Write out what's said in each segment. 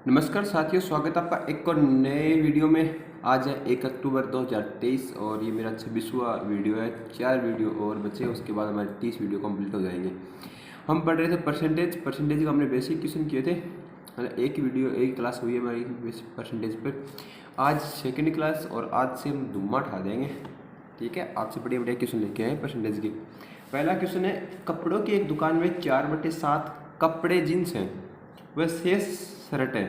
नमस्कार साथियों, स्वागत है आपका एक और नए वीडियो में। आज है 1 अक्टूबर 2023 और ये मेरा 26वां वीडियो है। 4 वीडियो और बचे, उसके बाद हमारे 30 वीडियो कंप्लीट हो जाएंगे। हम पढ़ रहे थे परसेंटेज का हमने बेसिक क्वेश्चन किए थे। एक क्लास हुई है हमारी परसेंटेज पर। आज सेकेंड क्लास और आज से हम धुम्मा उठा देंगे। ठीक है, आपसे बढ़िया बढ़िया क्वेश्चन लेके आए परसेंटेज के। पहला क्वेश्चन है, कपड़ों की एक दुकान में 4/7 कपड़े जींस हैं, वह शेष शर्ट है।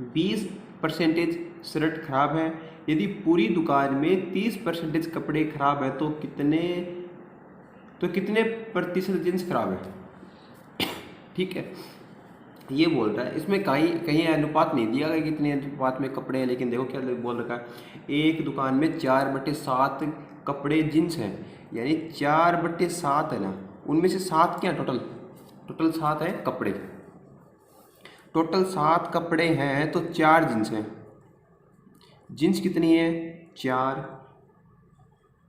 20% शर्ट खराब है। यदि पूरी दुकान में 30% कपड़े खराब है तो कितने प्रतिशत जींस खराब है। ठीक है, ये बोल रहा है। इसमें कहीं अनुपात नहीं दिया गया कितने अनुपात में कपड़े हैं, लेकिन देखो क्या बोल रखा है। एक दुकान में 4/7 कपड़े जींस हैं, यानी 4/7 है ना, उनमें से 7 क्या टोटल 7 है कपड़े। टोटल 7 कपड़े हैं तो 4 जींस हैं। जींस कितनी है? 4।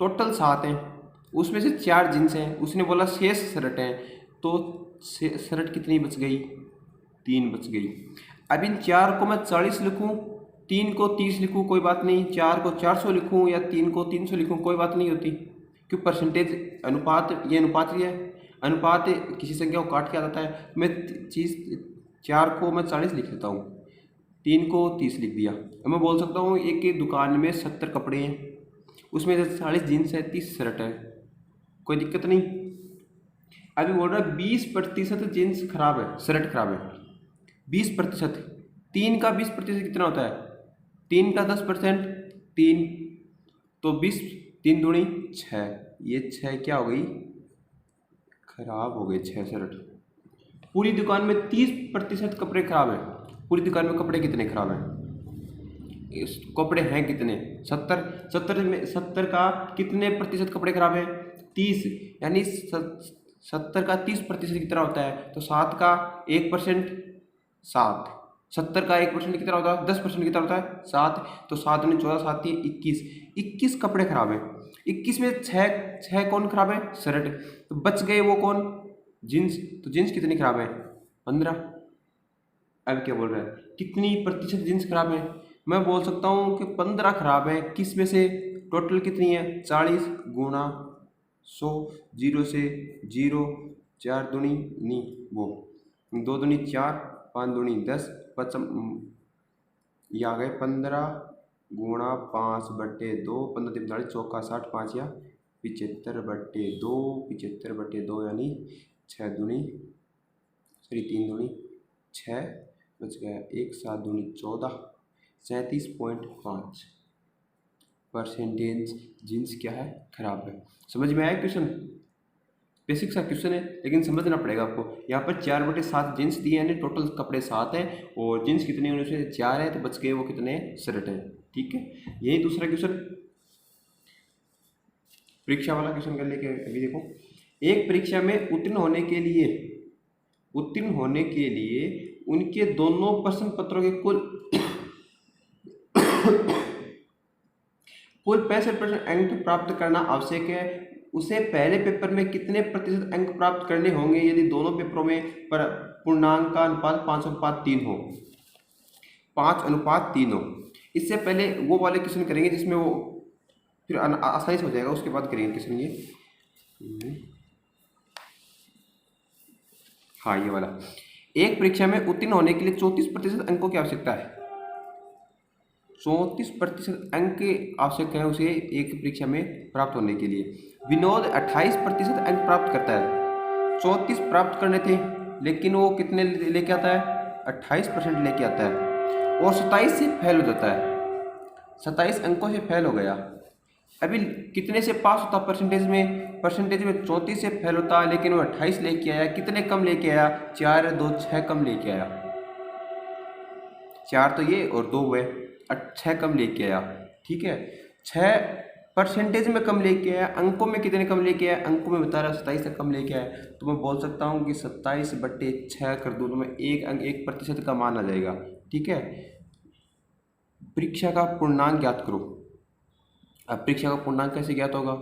टोटल 7 हैं, उसमें से 4 जींस हैं। उसने बोला शेष शर्ट है, तो शर्ट कितनी बच गई? 3 बच गई। अब इन 4 को मैं 40 लिखूं, 3 को 30 लिखूं, कोई बात नहीं। 4 को 400 लिखूं या 3 को 300 लिखूं, कोई बात नहीं होती, क्योंकि परसेंटेज अनुपात ये है। अनुपात किसी संख्या को काट के आ जाता है। मैं 4 को मैं 40 लिख लेता हूँ, 3 को 30 लिख दिया। अब मैं बोल सकता हूँ एक दुकान में 70 कपड़े हैं, उसमें से 40 जीन्स है, 30 शर्ट है, कोई दिक्कत नहीं। अभी बोल रहा है 20% जीन्स खराब है, शर्ट खराब है। 20%, 3 का 20% कितना होता है? 3 का 10%, 3 तो 20, 3 दूनी 6। ये 6 क्या हो गई? खराब हो गई 6 शर्ट। पूरी दुकान में 30% कपड़े खराब हैं। पूरी दुकान में कपड़े कितने खराब हैं? कपड़े हैं कितने? 70 का कितने प्रतिशत कपड़े खराब हैं? 30, यानी 70 का 30% कितना होता है? तो 7 का 1%, 7। 70 का 1% कितना होता है? 10% कितना होता है? 7। तो 7 में 14, 7 21, 21 कपड़े खराब हैं। 21 में 6 कौन खराब है? शर्ट। तो बच गए वो कौन? जींस। तो जींस कितनी खराब है? 15। अब क्या बोल रहा है, कितनी प्रतिशत जींस खराब है? मैं बोल सकता हूँ कि 15 खराब है। किस में से? टोटल कितनी है? 40 गुणा 100, 0 से 0, 4 दूनी नहीं, वो 2 दूनी 4, 5 दूनी 10, 5 ये आ गए 15 गुणा 5/2, 15 3 40, चौका 60, 5 या 75/2, 75/2 यानी 6 दूनी 3 दूनी 6 बच गया 1, 7 दूनी 14, 37.5% जींस क्या है? खराब है। समझ में आया क्वेश्चन? बेसिक सा क्वेश्चन है, लेकिन समझना पड़ेगा आपको। यहाँ पर 4/7 जींस दिए, यानी टोटल कपड़े 7 हैं और जींस कितने? उनमें से 4 है, तो बच गए वो कितने? शर्ट है। ठीक है, यही दूसरा क्वेश्चन परीक्षा वाला क्वेश्चन कर लेके अभी देखो। एक परीक्षा में उत्तीर्ण होने के लिए उनके दोनों प्रश्न पत्रों के कुल 65% अंक प्राप्त करना आवश्यक है। उसे पहले पेपर में कितने प्रतिशत अंक प्राप्त करने होंगे यदि दोनों पेपरों में पूर्णांक का अनुपात 5:3 हो? 5:3 हो। इससे पहले वो वाले क्वेश्चन करेंगे जिसमें वो फिर आसानी से हो जाएगा, उसके बाद करेंगे क्वेश्चन ये। हाँ, ये वाला। एक परीक्षा में उत्तीर्ण होने के लिए 34% अंकों की आवश्यकता है। 34% अंक आवश्यक है उसे एक परीक्षा में प्राप्त होने के लिए। विनोद 28% अंक प्राप्त करता है। 34 प्राप्त करने थे, लेकिन वो कितने लेके आता है? 28% लेके आता है और 27 से फेल हो जाता है। 27 अंकों से फेल हो गया। अभी कितने से पास होता? परसेंटेज में 34 से फेल होता, लेकिन वो 28 लेके आया। कितने कम लेके आया? 4, 2, 6 कम लेके आया। 4 तो ये और 2 हुए, 6 कम लेके आया। ठीक है, 6% में कम लेके आया। अंकों में कितने कम लेके आया? अंकों में बता रहा 27 से कम लेके आया। तो मैं बोल सकता हूँ कि 27/6 कर दूँ तो मैं 1% का मान आ जाएगा। ठीक है, परीक्षा का पूर्णांक ज्ञात करो। अब परीक्षा का पूर्णांक कैसे ज्ञात होगा?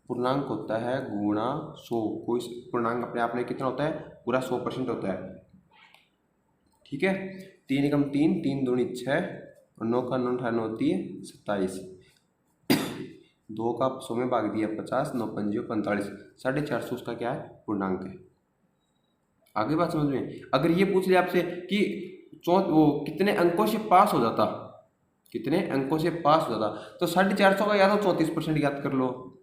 पूर्णांक होता है गुणा 100। कोई पूर्णांक अपने आप में कितना होता है? पूरा 100% होता है। ठीक है, 3 एकम 3, 3 दूनी 6 और 9 का 9 18 होती है 27, 2 का 100 में भाग दिया 50, 9 पंजे 45, 450 उसका क्या है पूर्णांक है। आगे बात समझ में। अगर ये पूछ लिया आपसे कि वो कितने अंकों से पास हो जाता, कितने अंकों से पास हो जाता, तो 450 का या तो 34% ज्ञात कर लो,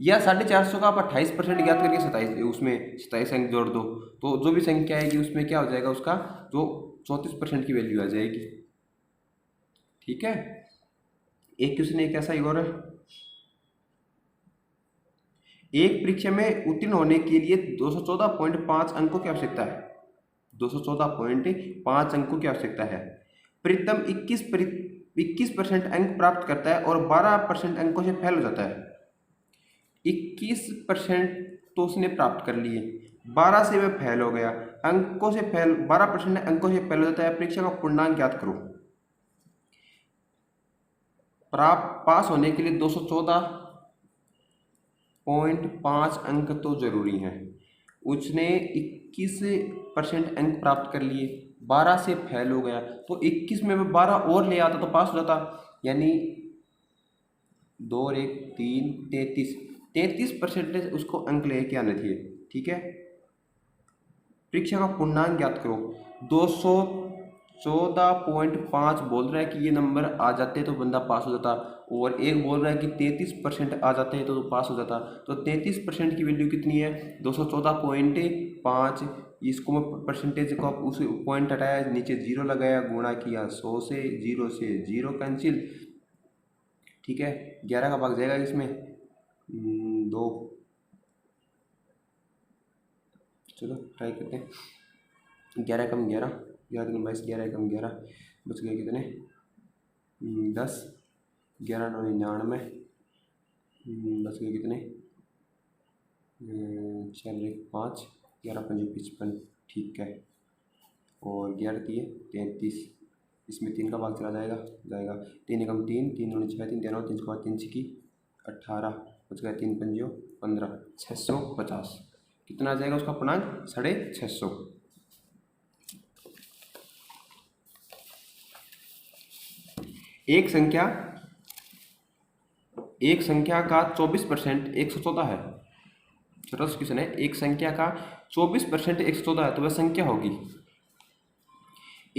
या 450 का आप 28% ज्ञात करके 27 उसमें 27 अंक जोड़ दो, तो जो भी संख्या आएगी उसमें क्या हो जाएगा, उसका जो 34% की वैल्यू आ जाएगी। ठीक है, एक क्वेश्चन एक ऐसा ही और है। एक परीक्षा में उत्तीर्ण होने के लिए 214.5 अंकों की आवश्यकता है, 214.5 अंकों की आवश्यकता है। प्रीतम 21% अंक प्राप्त करता है और 12% अंकों से फेल हो जाता है। 21% तो उसने प्राप्त कर लिए, 12 से वह फेल हो गया, अंकों से फेल 12% अंकों से फेल हो जाता है। परीक्षा का पूर्णांक ज्ञात करो। पास होने के लिए 214.5 अंक तो जरूरी हैं। उसने 21% अंक प्राप्त कर लिए, 12 से फेल हो गया, तो 21 में 12 और ले आता तो पास हो जाता, यानी 2 और 1 3, 33% उसको अंक लेके आने थे। ठीक है, परीक्षा का पूर्णांक ज्ञात करो। 214.5 बोल रहा है कि ये नंबर आ जाते तो बंदा पास हो जाता, और एक बोल रहा है कि 33% आ जाते हैं तो पास हो जाता। तो 33% की वैल्यू कितनी है, 214.5, इसको मैं परसेंटेज को उस पॉइंट हटाया, नीचे 0 लगाया, गुणा किया 100 से, 0 से 0 कैंसिल। ठीक है, 11 का भाग जाएगा इसमें 2, चलो ट्राई करते हैं। 11 कम 11, 11 22, 11 कम 11, बच गए कितने 10, 11 9 99, बच गए कितने 4 1 5, 11 5 55। ठीक है, और 11 दिए 33, इसमें 3 का भाग चला जाएगा, 3 एकम 3, 3 दूनी 6, 3 3 9, 3 के बाद 3 छिकी 18, बच गया 3 पंजो 15, 650। कितना आ जाएगा उसका पूर्णांक 650। एक संख्या का 24% 114 है। छोटा सा क्वेश्चन है, एक संख्या का 24% 114 है, तो वह संख्या होगी।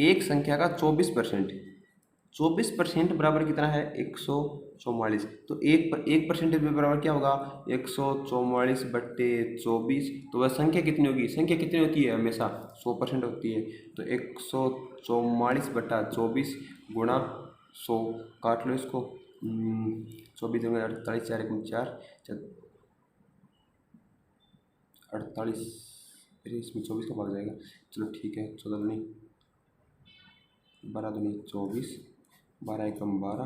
एक संख्या का 24% बराबर कितना है 144, तो एक परसेंटेज में बराबर क्या होगा 144/24, तो वह संख्या कितनी होगी, संख्या कितनी होती है हमेशा 100% होती है, तो 144/24 गुणा 100, काट लो इसको, 24 48, 4 4 48, अरे इसमें 24 का भाग जाएगा, चलो ठीक है, 14 दूनी 12 दूनी 24, 12 एकम 12,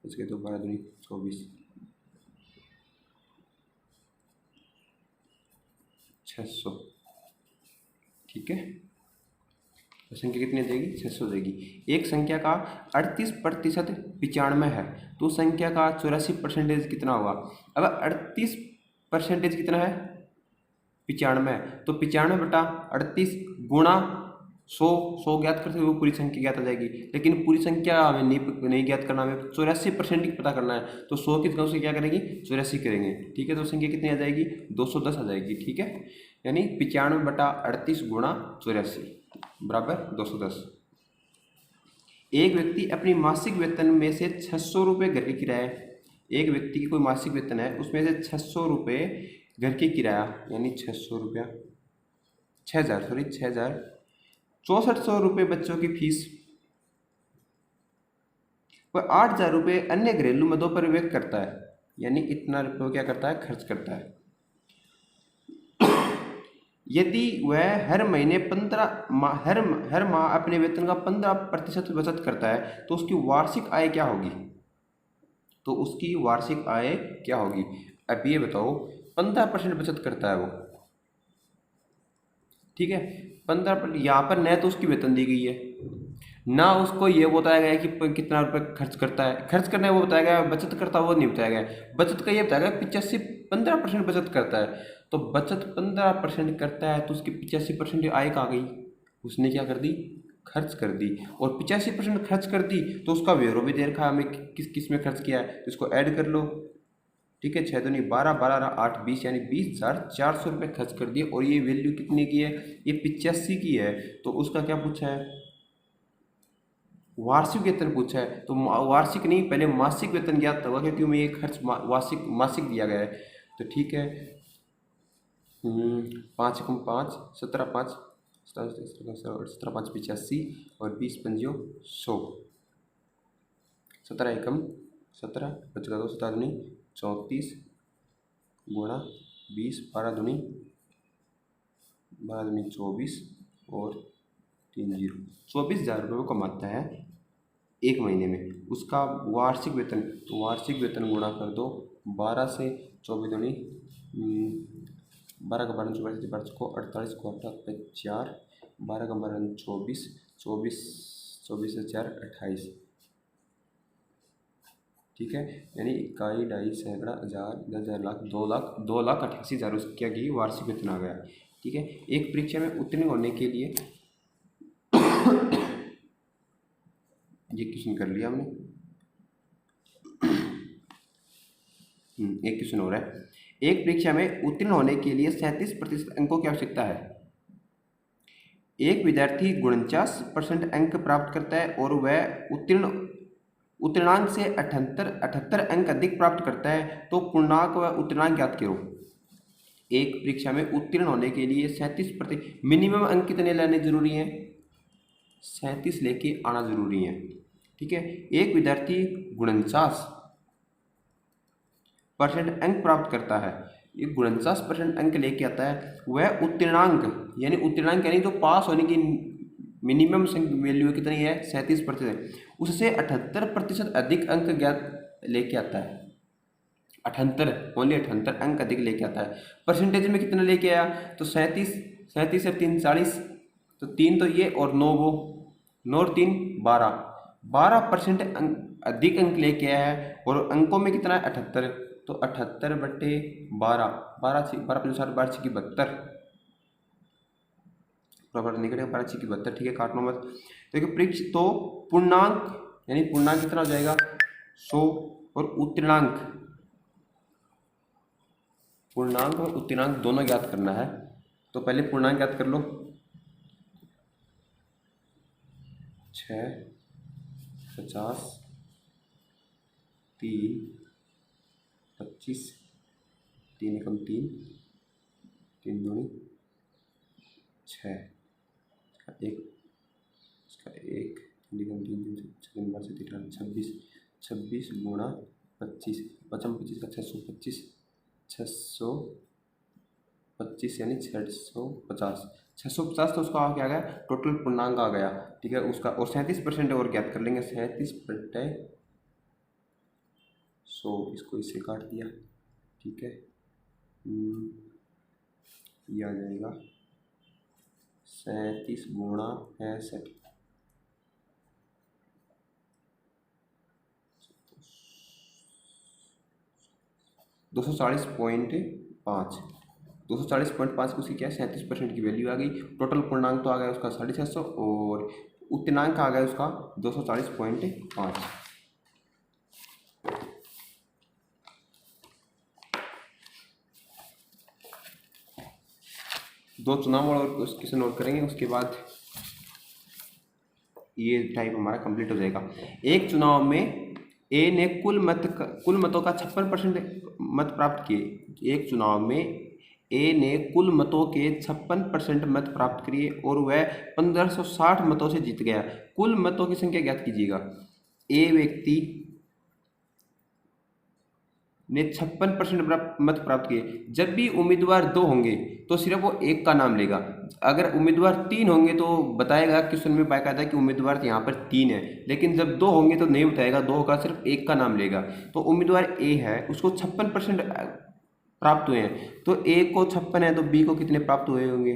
बच गए तो 12 दूनी 24, 600। ठीक है, तो संख्या कितनी देगी 600 देगी। एक संख्या का 38% 95 है, तो संख्या का 84% कितना होगा। अब 38% कितना है 95, तो 95/38 गुणा 100 ज्ञात करते हुए पूरी संख्या ज्ञात हो जाएगी, लेकिन पूरी संख्या हमें नहीं ज्ञात करना, हमें 84% की पता करना है, तो 100 की जगह से क्या करेंगे 84 करेंगे। ठीक है, तो संख्या कितनी आ जाएगी 210 आ जाएगी। ठीक है, यानी 95/38 गुणा 84 बराबर 210। एक व्यक्ति अपनी मासिक वेतन में से 600 रुपये घर के किराए, एक व्यक्ति की कोई मासिक वेतन है उसमें से 600 रुपये घर के किराया, यानी 600 रुपया 6000 6400 रुपये बच्चों की फीस, वह 8000 रुपये अन्य घरेलू मदों पर व्यय करता है, यानी इतना रुपये क्या करता है खर्च करता है। यदि वह हर महीने 15 हर माह अपने वेतन का 15% बचत करता है, तो उसकी वार्षिक आय क्या होगी, तो उसकी वार्षिक आय क्या होगी। अब ये बताओ 15% बचत करता है वो, ठीक है 15%, यहाँ पर न तो उसकी वेतन दी गई है, ना उसको ये बताया गया कि कितना रुपये खर्च करता है, खर्च करना है वो बताया गया, बचत करता है वो नहीं बताया गया। बचत का ये बताया गया 15% बचत करता है, तो बचत 15% करता है तो उसकी 85% आय कहाँ गई, उसने क्या कर दी खर्च कर दी और 85% खर्च कर दी, तो उसका ब्यौरा भी दे रखा है हमें किस किस में खर्च किया है, तो इसको ऐड कर लो। ठीक है, 6 दूनी 12, 12 8 20, यानी 20,400 रुपये खर्च कर दिए। और ये वैल्यू कितने की है, ये 85 की है। तो उसका क्या पूछा है, वार्षिक वेतन पूछा है। तो वार्षिक नहीं, पहले मासिक वेतन ज्ञात होगा, क्योंकि हमें ये खर्च मासिक दिया गया है। तो ठीक है, 5 एकम 5, 17 5, 17 5 85 और 20 पंजियों 100, 17 एकम 17 बचेगा 2, 17 दूनी 34 गुणा 20, 12 दूनी 24 और 3 जीरो, 24,000 रुपये कमाता है एक महीने में। उसका वार्षिक वेतन, तो वार्षिक वेतन गुणा कर दो 12 से, 24 दूनी 12 का 12 24, 12 को 48 को 8 4, 12 का 12 24, 24 से 4 28। ठीक है, यानी इकाई, ढाई, सैकड़ा, हज़ार, 10,000, लाख, 2,88,000 क्या की वार्षिक वेतन आ गया। ठीक है, एक परीक्षा में उत्तीर्ण होने के लिए ये क्वेश्चन कर लिया हमने। एक क्वेश्चन हो रहा है, एक परीक्षा में उत्तीर्ण होने के लिए 37% अंकों की आवश्यकता है। एक विद्यार्थी 49% अंक प्राप्त करता है और वह उत्तीर्णांक से 78 अंक अधिक प्राप्त करता है, तो पूर्णांक व उत्तीर्णांक ज्ञात करो। एक परीक्षा में उत्तीर्ण होने के लिए 37% मिनिमम अंक कितने लाने जरूरी हैं, 37 लेके आना जरूरी है। ठीक है, एक विद्यार्थी 49% अंक प्राप्त करता है, ये 49% अंक लेके आता है, वह उत्तीर्णांक यानी जो पास होने की मिनिमम वैल्यू कितनी है, 37%, उससे 78% अधिक अंक ज्ञात लेके आता है। 78 अंक अधिक लेके आता है। परसेंटेज में कितना लेके आया, तो 37 से 3 40, तो 3 तो ये और 9 वो, 9 और 3 12% अधिक अंक लेके आया है। और अंकों में कितना है 78, तो 78 बटे 12, 12 की 72, बराबर निकलेगा 12 की 72। ठीक है, काटना मत। देखिए तो पूर्णांक यानी पूर्णांक कितना हो जाएगा 100, और पूर्णांक और उत्तीर्णांक दोनों ज्ञात करना है। तो पहले पूर्णांक ज्ञात कर लो, 6 50 3 25, 3 एकम 3, 3 दूनी 6, इसका एक 3 एकम 3, 26 गुणा 25, 25 का 625, 625 यानी 650 तो उसका क्या आ गया, टोटल पूर्णांक आ गया। ठीक है, उसका और 37% और ज्ञात कर लेंगे, 37/100, इसको इससे काट दिया। ठीक है, ये आ जाएगा 37 गुणा 65, 240.5, 240.5 को उसकी क्या है 37% की वैल्यू आ गई। टोटल पूर्णांक तो आ गया उसका 650 और उत्तीर्णांक आ गया उसका 240.5। दो चुनाव और क्वेश्चन और करेंगे, उसके बाद ये टाइप हमारा कंप्लीट हो जाएगा। एक चुनाव में ए ने कुल मतों का 56% मत प्राप्त किए। एक चुनाव में ए ने कुल मतों के 56% मत प्राप्त किए और वह 1560 मतों से जीत गया। कुल मतों की संख्या ज्ञात कीजिएगा। ए व्यक्ति ने 56% मत प्राप्त किए। जब भी उम्मीदवार 2 होंगे तो सिर्फ वो एक का नाम लेगा। अगर उम्मीदवार 3 होंगे तो बताएगा क्वेश्चन में बाकायदा कि उम्मीदवार यहाँ पर 3 है, लेकिन जब 2 होंगे तो नहीं बताएगा, 2 होगा सिर्फ एक का नाम लेगा। तो उम्मीदवार ए है, उसको 56% प्राप्त हुए हैं, तो ए को 56 है तो बी को कितने प्राप्त हुए होंगे,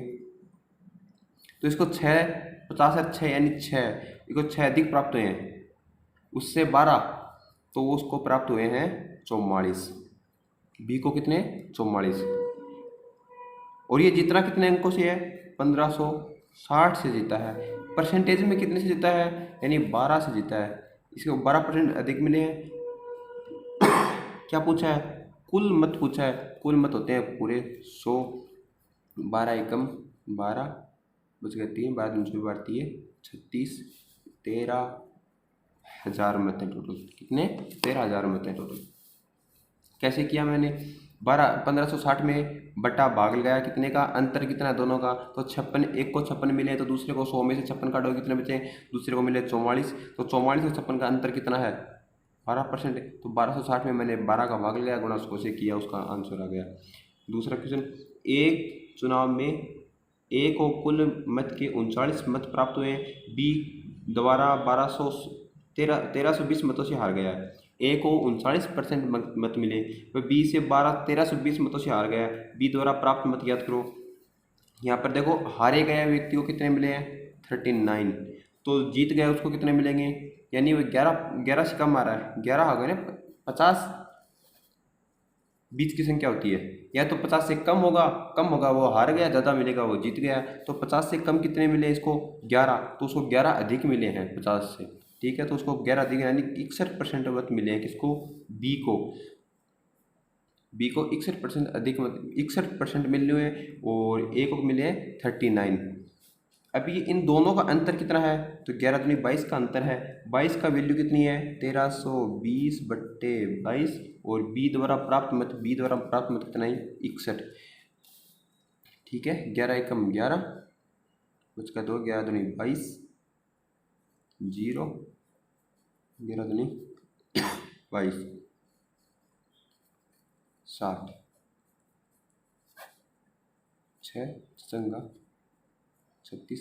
तो इसको 6 50 और 6 यानी 6, इसको 6 अधिक प्राप्त हुए हैं, उससे 12 तो उसको प्राप्त हुए हैं 44, बी को कितने 44। और ये जितना कितने अंकों से है 1560 से जीता है। परसेंटेज में कितने से जीता है, यानी 12 से जीता है, इसको 12% अधिक मिले हैं। क्या पूछा है, कुल मत पूछा है, कुल मत होते हैं पूरे 100, 12 एकम 12 बच गए 3, 12 दूनी 12 36, 13,000 मत हैं टोटल। कितने, 13,000 मत हैं टोटल। कैसे किया मैंने, 1560 में बटा भाग लगाया, कितने का, अंतर कितना है दोनों का, तो 56, एक को 56 मिले तो दूसरे को 100 में से 56 काटो, कितने बचे, दूसरे को मिले 44, तो 44 और 56 का अंतर कितना है, 12% है। तो 1260 में मैंने 12 का भाग लगाया, गुणा 100 से किया, उसका आंसर आ गया। दूसरा क्वेश्चन, एक चुनाव में ए को कुल मत के 39 मत प्राप्त हुए, बी द्वारा 1320 मतों से हार गया है। ए को 39% मत मिले, वह बी से 1320 मतों से हार गया है। बी द्वारा प्राप्त मत ज्ञात करो। यहाँ पर देखो, हारे गए व्यक्ति को कितने मिले हैं, 39, तो जीत गया उसको कितने मिलेंगे, यानी वो 11 से कम आ रहा है, 11 आ गए ना, 50 बीच की संख्या होती है, या तो 50 से कम होगा वो हार गया, ज़्यादा मिलेगा वो जीत गया। तो 50 से कम कितने मिले इसको, 11, तो उसको 11 अधिक मिले हैं 50 से, ठीक है, तो उसको 11 अधिक यानी 61% मत मिले हैं, किसको, बी को 61% अधिक मत, 61% मिले हुए, और ए को मिले हैं 39। अभी इन दोनों का अंतर कितना है, तो 11 दूनी 22 का अंतर है। 22 का वैल्यू कितनी है, 1320/22, और बी द्वारा प्राप्त मत कितना है, 61, ठीक है। 11 एकम 11, उसका 2, 11 दूनी 22, 0, 11 दूनी 22, 60, 6 चंगा 36,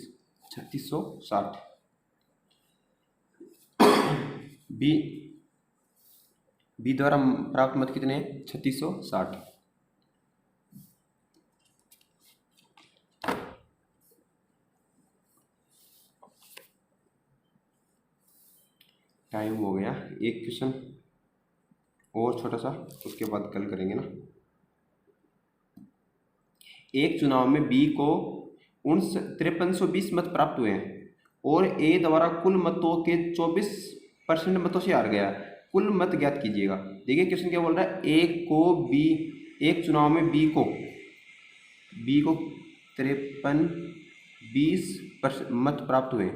3660। बी द्वारा प्राप्त मत कितने हैं, 3660। टाइम हो गया, एक क्वेश्चन और छोटा सा, उसके बाद कल करेंगे ना। एक चुनाव में बी को 5320 मत प्राप्त हुए हैं, और ए द्वारा कुल मतों के 24% मतों से हार गया। कुल मत ज्ञात कीजिएगा। देखिए क्वेश्चन क्या बोल रहा है, एक चुनाव में बी को 5320 मत प्राप्त हुए,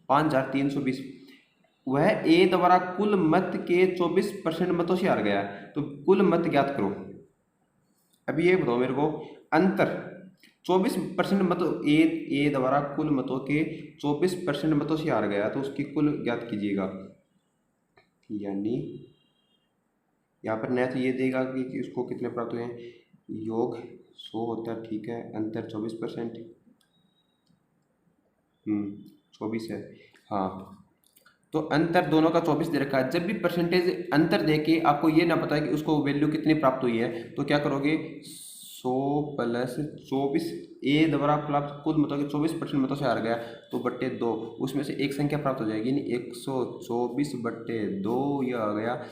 5320, वह ए द्वारा कुल मत के 24% मतों से हार गया, तो कुल मत ज्ञात करो। अभी ये बताओ मेरे को, अंतर 24% मत, ए द्वारा कुल मतों के 24% मतों से हार गया, तो उसकी कुल ज्ञात कीजिएगा। यानी यहाँ पर नया तो ये देगा कि उसको कितने प्राप्त हुए हैं, योग 100 होता है, ठीक है, अंतर 24%, 24 है, हाँ, तो अंतर दोनों का 24 दे रखा है। जब भी परसेंटेज अंतर दे के आपको ये ना पता है कि उसको वैल्यू कितनी प्राप्त हुई है, तो क्या करोगे, 100 + 24, ए द्वारा प्राप्त कुल मतों के 24% मतों से हार गया, तो बट्टे 2, उसमें से एक संख्या प्राप्त हो जाएगी, यानी 124/2, यह आ गया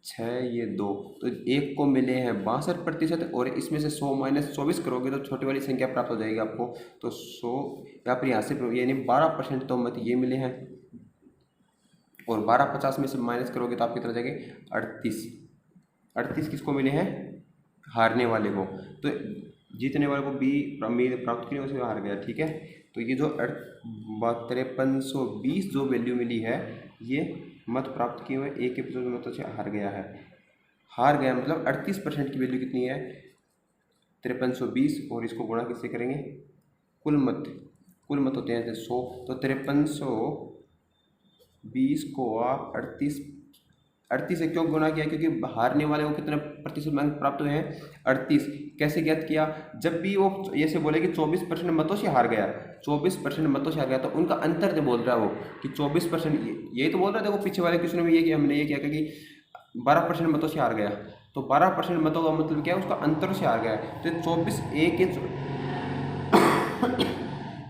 6, ये 2, तो एक को मिले हैं 62%, और इसमें से 100 - 24 करोगे तो छोटी वाली संख्या प्राप्त हो जाएगी आपको, तो 100 या फिर यहाँ से, यानी 12% तो मत ये मिले हैं, और 12 50 में से माइनस करोगे तो आप कितना जाएंगे, 38 किसको मिले हैं, हारने वाले को। तो जीतने वाले को बी प्राप्त किया, उसमें हार गया, ठीक है। तो ये जो 5320 जो वैल्यू मिली है, ये मत प्राप्त किए हुए, एक के मतों से हार गया है। हार गया मतलब 38% की वैल्यू कितनी है, 5320, और इसको गुणा किससे करेंगे, कुल मत होते हैं 100, तो 5320 को आप 38 से क्यों गुणा किया, क्योंकि हारने वाले को कितने प्रतिशत अंक प्राप्त हुए हैं, 38। कैसे ज्ञात किया, जब भी वो ऐसे बोले कि 24% मतों से हार गया, 24% मतों से हार गया, तो उनका अंतर जो बोल रहा है वो कि 24%, यही तो बोल रहा है। देखो पीछे वाले क्वेश्चन में ये किया हमने, ये क्या कि 12% मतों से हार गया, तो 12% मतों का मतलब क्या है, उसका अंतर से हार गया है। तो 24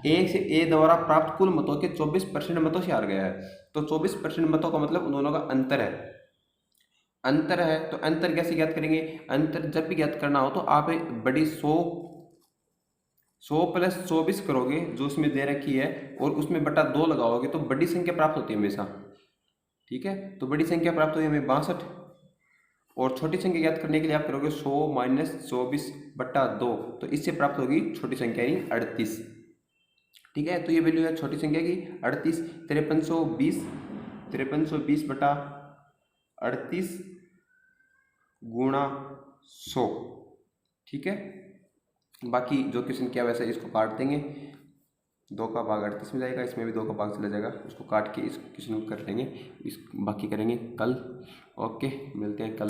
ए से ए द्वारा प्राप्त कुल मतों के 24% मतों से हार गया है, तो 24% मतों का मतलब उन दोनों का अंतर है। तो अंतर कैसे ज्ञात करेंगे, अंतर जब भी ज्ञात करना हो तो आप बड़ी 100 100 प्लस 24 करोगे जो उसमें दे रखी है और उसमें बटा 2 लगाओगे तो बड़ी संख्या प्राप्त होती है हमेशा। ठीक है, तो बड़ी संख्या प्राप्त हुई हमें 62 और छोटी संख्या ज्ञात करने के लिए आप करोगे 100 माइनस 24 बटा 2, तो इससे प्राप्त होगी छोटी संख्या यानी 38। ठीक है, तो ये वैल्यू है छोटी संख्या की 38। 5320 बटा 38 गुणा 100। ठीक है, बाकी जो क्वेश्चन किया वैसे इसको काट देंगे, 2 का भाग 38 में जाएगा, इसमें भी 2 का भाग चला जाएगा, उसको काट के इस क्वेश्चन को कर लेंगे, इस बाकी करेंगे कल। ओके, मिलते हैं कल।